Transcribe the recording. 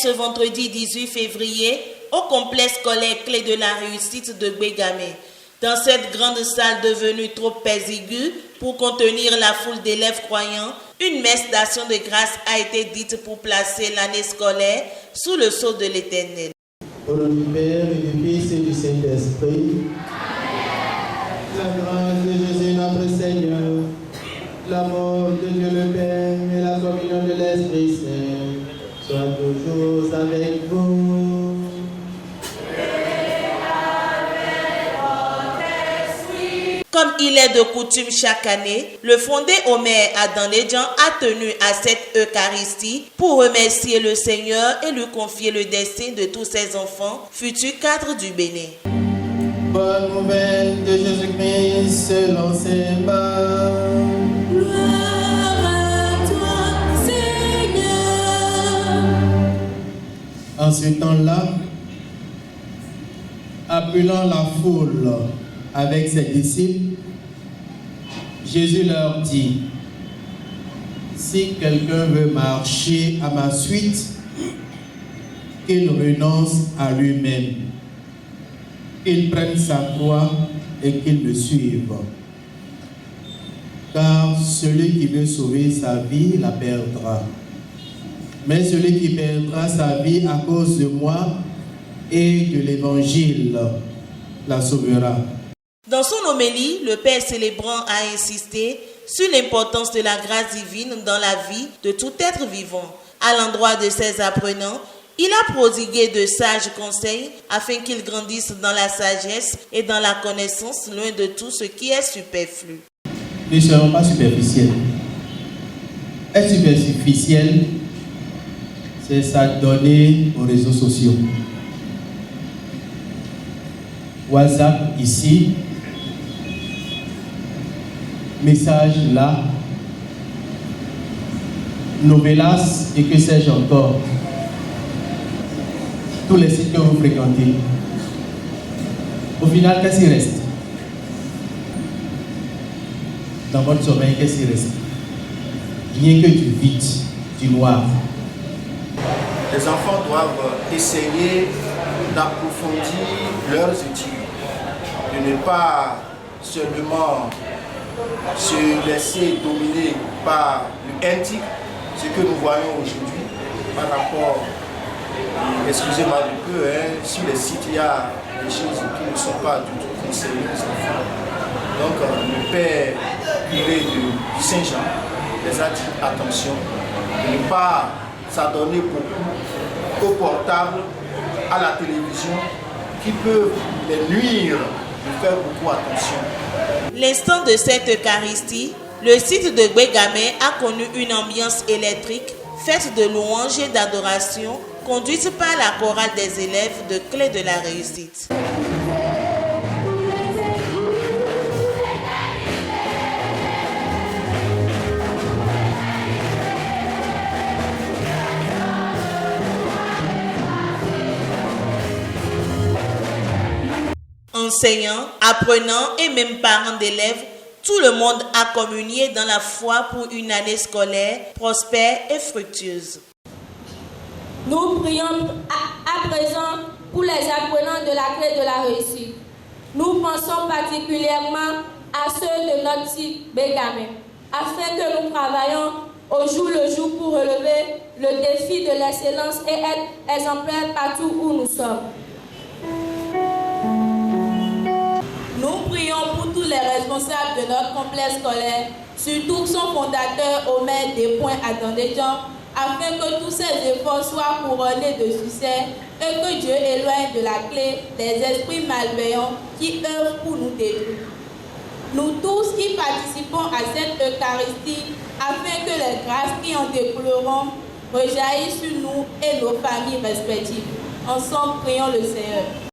ce vendredi 18 février au complexe scolaire Clé de la Réussite de Gbégamé. Dans cette grande salle devenue trop exiguë pour contenir la foule d'élèves croyants, une messe d'action de grâce a été dite pour placer l'année scolaire sous le sceau de l'Éternel. Au nom du Père et du Fils et du Saint-Esprit. La grâce de Jésus notre Seigneur, l'amour de Dieu le Père et la communion de l'Esprit Saint soient toujours avec vous. Comme il est de coutume chaque année, le fondé Omer Adam Ledjan a tenu à cette Eucharistie pour remercier le Seigneur et lui confier le destin de tous ses enfants, futurs cadres du Bénin. Bonne nouvelle de Jésus-Christ selon ses mains. Gloire à toi, Seigneur. En ce temps-là, appelant la foule avec ses disciples, Jésus leur dit: si quelqu'un veut marcher à ma suite, qu'il renonce à lui-même, qu'il prenne sa croix et qu'il me suive. Car celui qui veut sauver sa vie la perdra. Mais celui qui perdra sa vie à cause de moi et de l'Évangile la sauvera. Dans son homélie, le Père célébrant a insisté sur l'importance de la grâce divine dans la vie de tout être vivant. À l'endroit de ses apprenants, il a prodigué de sages conseils afin qu'ils grandissent dans la sagesse et dans la connaissance, loin de tout ce qui est superflu. Ne serons pas superficiels. Être superficiel, c'est s'adonner aux réseaux sociaux. WhatsApp ici, message là, Novelas et que sais-je encore. Tous les sites que vous fréquentez. Au final, qu'est-ce qui reste? Dans votre sommeil, qu'est-ce qui reste? Rien que du vide, du noir. Les enfants doivent essayer d'approfondir leurs études, de ne pas seulement se laisser dominer par le NTIC, ce que nous voyons aujourd'hui par rapport, excusez-moi un peu, sur les sites il y a des choses qui ne sont pas du tout conseillées aux enfants. Donc le père curé du Saint-Jean les a dit attention, de ne pas s'adonner beaucoup au portable, à la télévision, qui peuvent les nuire, de faire beaucoup attention. L'instant de cette Eucharistie, le site de Gbégamé a connu une ambiance électrique, faite de louanges et d'adoration, conduite par la chorale des élèves de Clé de la Réussite. Enseignants, apprenants et même parents d'élèves, tout le monde a communié dans la foi pour une année scolaire prospère et fructueuse. Nous prions à présent pour les apprenants de la Clé de la Réussite. Nous pensons particulièrement à ceux de notre site Gbégamé, afin que nous travaillions au jour le jour pour relever le défi de l'excellence et être exemplaires partout où nous sommes. Nous prions pour tous les responsables de notre complexe scolaire, surtout son fondateur Omer Adam Ledjan, afin que tous ces efforts soient couronnés de succès et que Dieu éloigne de la clé les esprits malveillants qui œuvrent pour nous détruire. Nous tous qui participons à cette Eucharistie, afin que les grâces qui en découleront rejaillissent sur nous et nos familles respectives. Ensemble, prions le Seigneur.